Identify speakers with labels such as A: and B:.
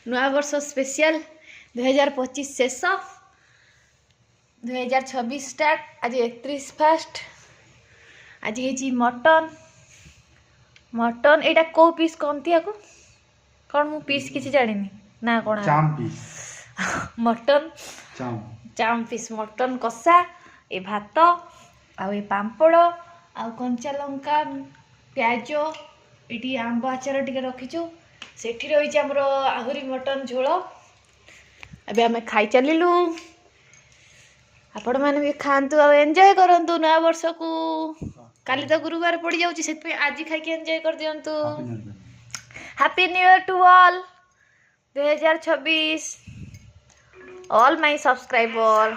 A: नुआ वर्ष स्पेशल 2025 शेष 2026 स्टार्ट। आज 31 फास्ट। आज ये मटन मटन एटा को पीस कहती आपको कौन मु पीस किसी जानी ना कौन
B: चाम पीस
A: मटन चाम पीस मटन कषा ए भात आ पापड़ आ कंचा लंका प्याज ये आंब आचार टे रखीचु से रही आमर आहरी मटन झोल। अबे आम खाई चलू आपण मैंने भी खातु आ एंजॉय करंतु नया वर्ष को। काली तो गुरुवार पड़ जाऊँगी से आज खाई एंजॉय कर दिंतु। Happy new year to all 2026 all my subscriber.